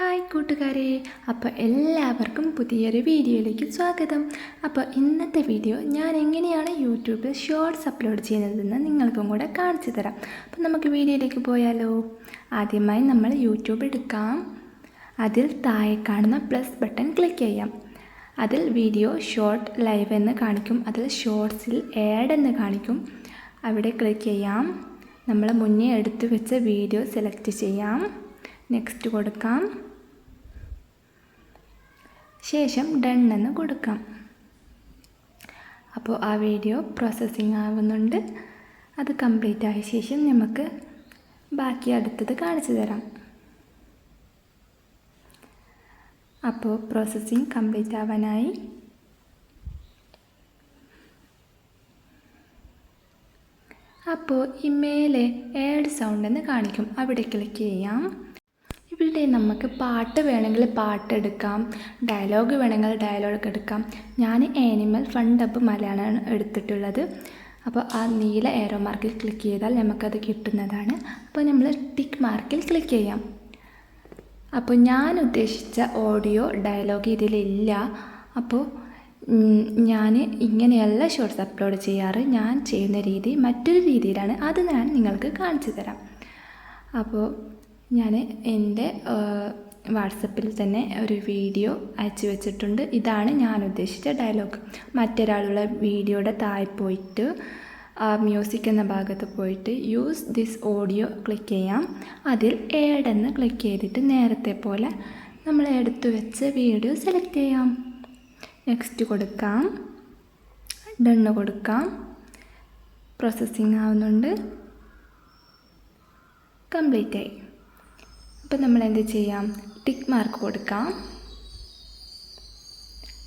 Hi കൂട്ടുകാരെ, അപ്പോൾ എല്ലാവർക്കും പുതിയൊരു വീഡിയോയിലേക്ക് സ്വാഗതം. അപ്പോൾ ഇന്നത്തെ വീഡിയോ ഞാൻ എങ്ങനെയാണ് യൂട്യൂബിൽ ഷോർട്സ് അപ്ലോഡ് ചെയ്യുന്നതെന്ന് നിങ്ങൾക്കും കൂടെ കാണിച്ചു തരാം. അപ്പോൾ നമുക്ക് വീഡിയോയിലേക്ക് പോയാലോ. ആദ്യമായി നമ്മൾ യൂട്യൂബ് എടുക്കാം. അതിൽ താഴെ കാണുന്ന പ്ലസ് ബട്ടൺ ക്ലിക്ക് ചെയ്യാം. അതിൽ വീഡിയോ ഷോർട്ട് ലൈവ് എന്ന് കാണിക്കും. അതിൽ ഷോർട്സിൽ ആഡ് എന്ന് കാണിക്കും. അവിടെ ക്ലിക്ക് ചെയ്യാം. നമ്മൾ മുന്നേ എടുത്തു വെച്ച വീഡിയോ സെലക്ട് ചെയ്യാം. നെക്സ്റ്റ് കൊടുക്കാം. ശേഷം ഡൺ എന്ന് കൊടുക്കാം. അപ്പോൾ ആ വീഡിയോ പ്രോസസ്സിങ് ആവുന്നുണ്ട്. അത് കംപ്ലീറ്റ് ആയ ശേഷം നമുക്ക് ബാക്കി അടുത്തത് കാണിച്ചു തരാം. അപ്പോൾ പ്രോസസ്സിങ് കംപ്ലീറ്റ് ആവാനായി അപ്പോൾ ഈ മേലെ ആഡ് സൗണ്ട് എന്ന് കാണിക്കും. അവിടെ ക്ലിക്ക് ചെയ്യാം. ഇവിടെ നമുക്ക് പാട്ട് വേണമെങ്കിൽ പാട്ട് എടുക്കാം, ഡയലോഗ് വേണമെങ്കിൽ ഡയലോഗ് എടുക്കാം. ഞാൻ ആനിമൽ ഫൺ ഡബ് മലയാളമാണ് എടുത്തിട്ടുള്ളത്. അപ്പോൾ ആ നീല ഏറോ മാർക്കിൽ ക്ലിക്ക് ചെയ്താൽ നമുക്കത് കിട്ടുന്നതാണ്. അപ്പോൾ നമ്മൾ ടിക്ക് മാർക്കിൽ ക്ലിക്ക് ചെയ്യാം. അപ്പോൾ ഞാൻ ഉദ്ദേശിച്ച ഓഡിയോ ഡയലോഗ് ഇതിലില്ല. അപ്പോൾ ഞാൻ ഇങ്ങനെയല്ല ഷോർട്സ് അപ്ലോഡ് ചെയ്യാറ്. ഞാൻ ചെയ്യുന്ന രീതി മറ്റൊരു രീതിയിലാണ്. അത് ഞാൻ നിങ്ങൾക്ക് കാണിച്ചു തരാം. അപ്പോൾ ഞാൻ എൻ്റെ വാട്സപ്പിൽ തന്നെ ഒരു വീഡിയോ അയച്ചു വെച്ചിട്ടുണ്ട്. ഇതാണ് ഞാൻ ഉദ്ദേശിച്ച ഡയലോഗ്. മറ്റൊരാളുള്ള വീഡിയോയുടെ താഴെ പോയിട്ട് മ്യൂസിക് എന്ന ഭാഗത്ത് പോയിട്ട് യൂസ് ദിസ് ഓഡിയോ ക്ലിക്ക് ചെയ്യാം. അതിൽ ആഡ് എന്ന് ക്ലിക്ക് ചെയ്തിട്ട് നേരത്തെ പോലെ നമ്മൾ എടുത്തു വെച്ച വീഡിയോ സെലക്ട് ചെയ്യാം. നെക്സ്റ്റ് കൊടുക്കാം. ഡണ്ണ് കൊടുക്കാം. പ്രോസസ്സിങ് ആവുന്നുണ്ട്. കംപ്ലീറ്റ് ആയി. അപ്പോൾ നമ്മൾ എന്ത് ചെയ്യാം, ടിക്ക് മാർക്ക് കൊടുക്കാം.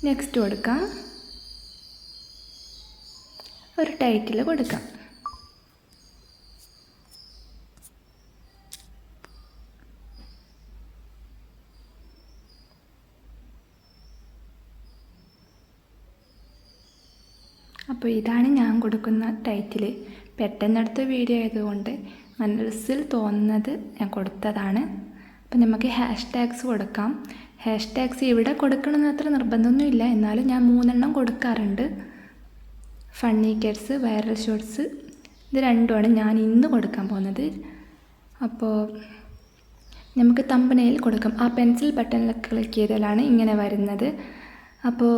നെക്സ്റ്റ് കൊടുക്കാം. ഒരു ടൈറ്റിൽ കൊടുക്കാം. അപ്പോൾ ഇതാണ് ഞാൻ കൊടുക്കുന്ന ടൈറ്റിൽ. പെട്ടെന്നെടുത്ത വീഡിയോ ആയതുകൊണ്ട് മനസ്സിൽ തോന്നുന്നത് ഞാൻ കൊടുത്തതാണ്. അപ്പോൾ നമുക്ക് ഹാഷ്ടാഗ്സ് കൊടുക്കാം. ഹാഷ്ടാഗ്സ് ഇവിടെ കൊടുക്കണമെന്ന് അത്ര നിർബന്ധമൊന്നുമില്ല, എന്നാലും ഞാൻ 3 എണ്ണം കൊടുക്കാറുണ്ട്. ഫണ്ണി കിഡ്സ്, വൈറൽ ഷോർട്സ്, ഇത് രണ്ടുമാണ് ഞാൻ ഇന്ന് കൊടുക്കാൻ പോകുന്നത്. അപ്പോൾ നമുക്ക് തമ്പനെയിൽ കൊടുക്കാം. ആ പെൻസിൽ ബട്ടണിൽ ക്ലിക്ക് ചെയ്താലാണ് ഇങ്ങനെ വരുന്നത്. അപ്പോൾ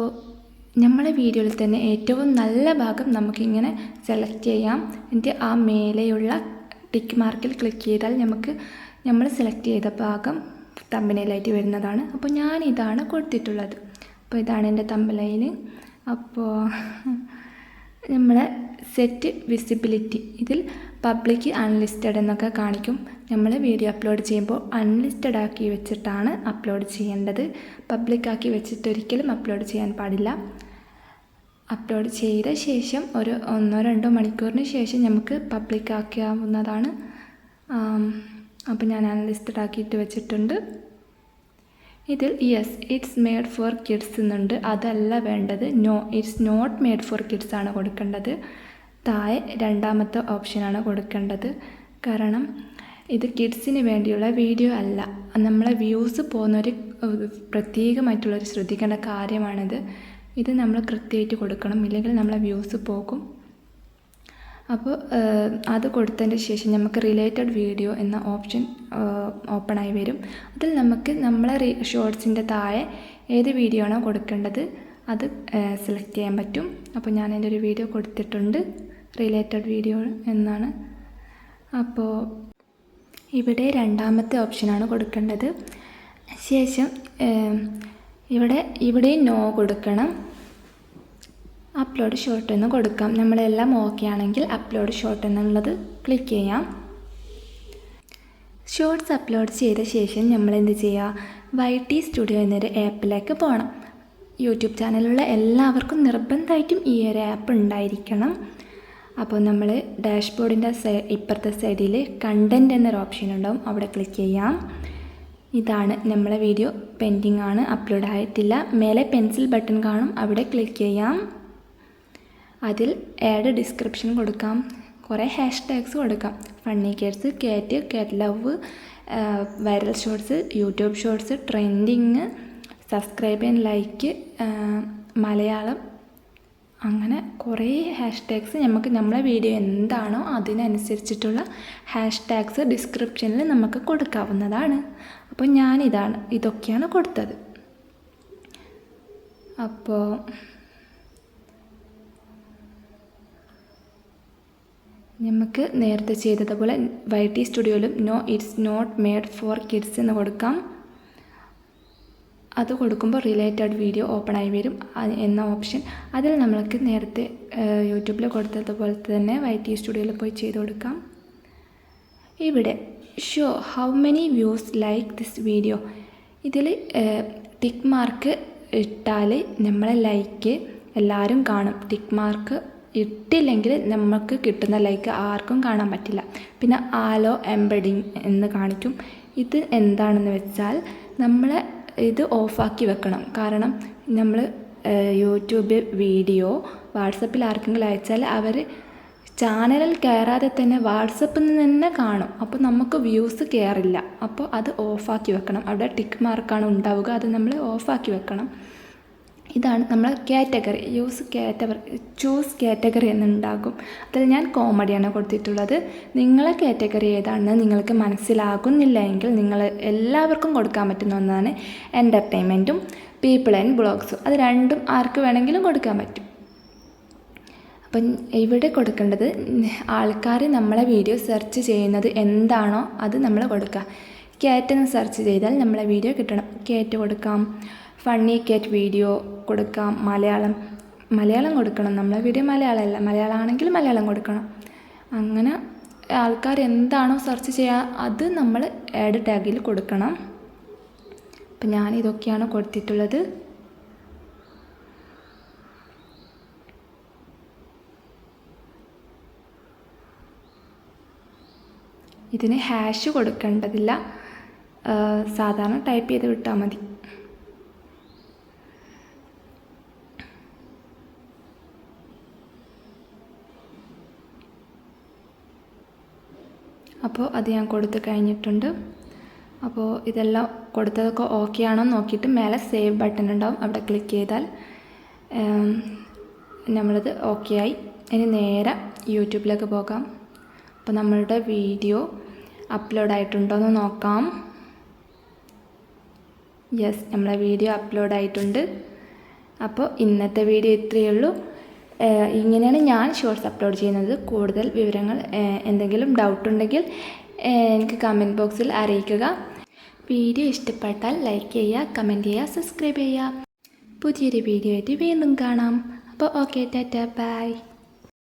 നമ്മളെ വീഡിയോയിൽ തന്നെ ഏറ്റവും നല്ല ഭാഗം നമുക്കിങ്ങനെ സെലക്ട് ചെയ്യാം. എന്നിട്ട് ആ മേലെയുള്ള ടിക്ക് മാർക്കിൽ ക്ലിക്ക് ചെയ്താൽ നമുക്ക് നമ്മൾ സെലക്ട് ചെയ്ത ഭാഗം തമ്പനെയിലായിട്ട് വരുന്നതാണ്. അപ്പോൾ ഞാൻ ഇതാണ് കൊടുത്തിട്ടുള്ളത്. അപ്പോൾ ഇതാണ് എൻ്റെ തമ്പനെയിൽ. അപ്പോൾ നമ്മളെ സെറ്റ് വിസിബിലിറ്റി, ഇതിൽ പബ്ലിക് അൺലിസ്റ്റഡ് എന്നൊക്കെ കാണിക്കും. നമ്മൾ വീഡിയോ അപ്ലോഡ് ചെയ്യുമ്പോൾ അൺലിസ്റ്റഡ് ആക്കി വെച്ചിട്ടാണ് അപ്ലോഡ് ചെയ്യേണ്ടത്. പബ്ലിക് ആക്കി വെച്ചിട്ട് ഒരിക്കലും അപ്ലോഡ് ചെയ്യാൻ പാടില്ല. അപ്ലോഡ് ചെയ്ത ശേഷം ഒരു 1-2 മണിക്കൂറിന് ശേഷം നമുക്ക് പബ്ലിക് ആക്കാവുന്നതാണ്. അപ്പോൾ ഞാൻ അൺലിസ്റ്റഡ് ആക്കിയിട്ട് വെച്ചിട്ടുണ്ട്. ഇതിൽ yes it's made for kids എന്നുണ്ട്. അതല്ല വേണ്ടത്. No it's not made for kids ആണ് കൊടുക്കേണ്ടത്. താഴെ രണ്ടാമത്തെ ഓപ്ഷനാണ് കൊടുക്കേണ്ടത്. കാരണം ഇത് കിഡ്സിന് വേണ്ടിയുള്ള വീഡിയോ അല്ല. നമ്മളെ വ്യൂസ് പോകുന്നൊരു പ്രത്യേകമായിട്ടുള്ളൊരു ശ്രദ്ധിക്കേണ്ട കാര്യമാണിത്. ഇത് നമ്മൾ കൃത്യമായിട്ട് കൊടുക്കണം, ഇല്ലെങ്കിൽ നമ്മളെ വ്യൂസ് പോകും. അപ്പോൾ അത് കൊടുത്തതിന് ശേഷം നമുക്ക് റിലേറ്റഡ് വീഡിയോ എന്ന ഓപ്ഷൻ ഓപ്പണായി വരും. അതിൽ നമുക്ക് നമ്മളെ ഷോർട്സിൻ്റെ താഴെ ഏത് വീഡിയോ ആണോ കൊടുക്കേണ്ടത് അത് സെലക്ട് ചെയ്യാൻ പറ്റും. അപ്പോൾ ഞാൻ എൻ്റെ ഒരു വീഡിയോ കൊടുത്തിട്ടുണ്ട്, റിലേറ്റഡ് വീഡിയോ എന്നാണ്. അപ്പോൾ ഇവിടെ രണ്ടാമത്തെ ഓപ്ഷനാണ് കൊടുക്കേണ്ടത്. ശേഷം ഇവിടെ നോ കൊടുക്കണം. അപ്ലോഡ് ഷോർട്ട് എന്ന് കൊടുക്കാം. നമ്മളെല്ലാം ഓക്കെ ആണെങ്കിൽ അപ്ലോഡ് ഷോർട്ട് എന്നുള്ളത് ക്ലിക്ക് ചെയ്യാം. ഷോർട്സ് അപ്ലോഡ് ചെയ്ത ശേഷം നമ്മൾ എന്ത് ചെയ്യുക, YT സ്റ്റുഡിയോ എന്നൊരു ആപ്പിലേക്ക് പോകണം. യൂട്യൂബ് ചാനലുള്ള എല്ലാവർക്കും നിർബന്ധമായിട്ടും ഈ ഒരു ആപ്പ് ഉണ്ടായിരിക്കണം. അപ്പോൾ നമ്മൾ ഡാഷ്ബോർഡിൻ്റെ ഇപ്പുറത്തെ സൈഡിൽ കണ്ടൻറ്റ് എന്നൊരു ഓപ്ഷൻ ഉണ്ടാവും. അവിടെ ക്ലിക്ക് ചെയ്യാം. ഇതാണ് നമ്മളെ വീഡിയോ പെൻഡിങ് ആണ്, അപ്ലോഡ് ആയിട്ടില്ല. മേലെ പെൻസിൽ ബട്ടൺ കാണും. അവിടെ ക്ലിക്ക് ചെയ്യാം. അതിൽ ആഡ് ഡിസ്ക്രിപ്ഷൻ കൊടുക്കാം. കുറേ ഹാഷ്ടാഗ്സ് കൊടുക്കാം. ഫണ്ണി കിഡ്സ്, കാറ്റ് love, viral shorts, YouTube shorts, trending, subscribe and like, Malayalam, അങ്ങനെ കുറേ ഹാഷ്ടാഗ്സ് നമുക്ക് നമ്മളെ വീഡിയോ എന്താണോ അതിനനുസരിച്ചിട്ടുള്ള ഹാഷ്ടാഗ്സ് ഡിസ്ക്രിപ്ഷനിൽ നമുക്ക് കൊടുക്കാവുന്നതാണ്. അപ്പോൾ ഇതൊക്കെയാണ് കൊടുത്തത്. അപ്പോൾ നമുക്ക് നേരത്തെ ചെയ്തതുപോലെ YT സ്റ്റുഡിയോയിലും no it's not made for kids എന്ന് കൊടുക്കാം. അത് കൊടുക്കുമ്പോൾ റിലേറ്റഡ് വീഡിയോ ഓപ്പൺ ആയി വരും എന്ന ഓപ്ഷൻ. അതിൽ നമ്മൾക്ക് നേരത്തെ യൂട്യൂബിൽ കൊടുത്തതുപോലെ തന്നെ YT സ്റ്റുഡിയോയിൽ പോയി ചെയ്ത് കൊടുക്കാം. ഇവിടെ show how many views like this video, ഇതിൽ ടിക്ക് മാർക്ക് ഇട്ടാൽ നമ്മളെ ലൈക്ക് എല്ലാവരും കാണും. ടിക്ക് മാർക്ക് ഇട്ടില്ലെങ്കിൽ നമുക്ക് കിട്ടുന്ന ലൈക്ക് ആർക്കും കാണാൻ പറ്റില്ല. പിന്നെ ആലോ എംബഡിങ് എന്ന് കാണിക്കും. ഇത് എന്താണെന്ന് വെച്ചാൽ നമ്മൾ ഇത് ഓഫാക്കി വെക്കണം. കാരണം നമ്മൾ യൂട്യൂബ് വീഡിയോ വാട്സപ്പിൽ ആർക്കെങ്കിലും അയച്ചാൽ അവർ ചാനലിൽ കയറാതെ തന്നെ വാട്സപ്പിൽ നിന്ന് തന്നെ കാണും. അപ്പോൾ നമുക്ക് വ്യൂസ് കയറില്ല. അപ്പോൾ അത് ഓഫാക്കി വെക്കണം. അവിടെ ടിക്ക് മാർക്കാണ് ഉണ്ടാവുക, അത് നമ്മൾ ഓഫാക്കി വെക്കണം. ഇതാണ് നമ്മൾ കാറ്റഗറി ചൂസ് കാറ്റഗറി എന്നുണ്ടാകും. അതിൽ ഞാൻ കോമഡിയാണ് കൊടുത്തിട്ടുള്ളത്. നിങ്ങളെ കാറ്റഗറി ഏതാണെന്ന് നിങ്ങൾക്ക് മനസ്സിലാകുന്നില്ല എങ്കിൽ നിങ്ങൾ എല്ലാവർക്കും കൊടുക്കാൻ പറ്റുന്ന ഒന്നാണ് എൻ്റർടൈൻമെൻറ്റും പീപ്പിൾ ആൻഡ് ബ്ലോഗ്സും. അത് രണ്ടും ആർക്ക് വേണമെങ്കിലും കൊടുക്കാൻ പറ്റും. അപ്പം ഇവിടെ കൊടുക്കേണ്ടത് ആൾക്കാർ നമ്മളെ വീഡിയോ സെർച്ച് ചെയ്യുന്നത് എന്താണോ അത് നമ്മൾ കൊടുക്കുക. കാറ്റെന്ന് സെർച്ച് ചെയ്താൽ നമ്മളെ വീഡിയോ കിട്ടണം. കാറ്റ് കൊടുക്കാം, ഫണ്ണി കാറ്റ് വീഡിയോ കൊടുക്കാം, മലയാളം കൊടുക്കണം. നമ്മളെ വീഡിയോ മലയാളമല്ല, മലയാളമാണെങ്കിൽ മലയാളം കൊടുക്കണം. അങ്ങനെ ആൾക്കാർ എന്താണോ സെർച്ച് ചെയ്യുക അത് നമ്മൾ ആഡ് ടാഗിൽ കൊടുക്കണം. അപ്പം ഞാനിതൊക്കെയാണ് കൊടുത്തിട്ടുള്ളത്. ഇതിന് ഹാഷ് കൊടുക്കേണ്ടതില്ല, സാധാരണ ടൈപ്പ് ചെയ്ത് വിട്ടാൽ മതി. അപ്പോൾ അത് ഞാൻ കൊടുത്ത് കഴിഞ്ഞിട്ടുണ്ട്. അപ്പോൾ ഇതെല്ലാം കൊടുത്തതൊക്കെ ഓക്കെ ആണോ നോക്കിയിട്ട് മേലെ സേവ് ബട്ടൺ ഉണ്ടാവും, അവിടെ ക്ലിക്ക് ചെയ്താൽ നമ്മളത് ഓക്കെ ആയി. ഇനി നേരെ യൂട്യൂബിലേക്ക് പോകാം. അപ്പോൾ നമ്മളുടെ വീഡിയോ അപ്ലോഡ് ആയിട്ടുണ്ടോ എന്ന് നോക്കാം. യെസ്, നമ്മളെ വീഡിയോ അപ്ലോഡ് ആയിട്ടുണ്ട്. അപ്പോൾ ഇന്നത്തെ വീഡിയോ ഇത്രയേ ഉള്ളൂ. ഇങ്ങനെയാണ് ഞാൻ ഷോർട്സ് അപ്ലോഡ് ചെയ്യുന്നത്. കൂടുതൽ വിവരങ്ങൾ എന്തെങ്കിലും ഡൗട്ട് ഉണ്ടെങ്കിൽ എനിക്ക് കമൻറ്റ് ബോക്സിൽ അറിയിക്കുക. വീഡിയോ ഇഷ്ടപ്പെട്ടാൽ ലൈക്ക് ചെയ്യുക, കമൻറ്റ് ചെയ്യുക, സബ്സ്ക്രൈബ് ചെയ്യുക. പുതിയൊരു വീഡിയോ ആയിട്ട് വീണ്ടും കാണാം. അപ്പോൾ ഓക്കെ, ടാറ്റ, ബൈ.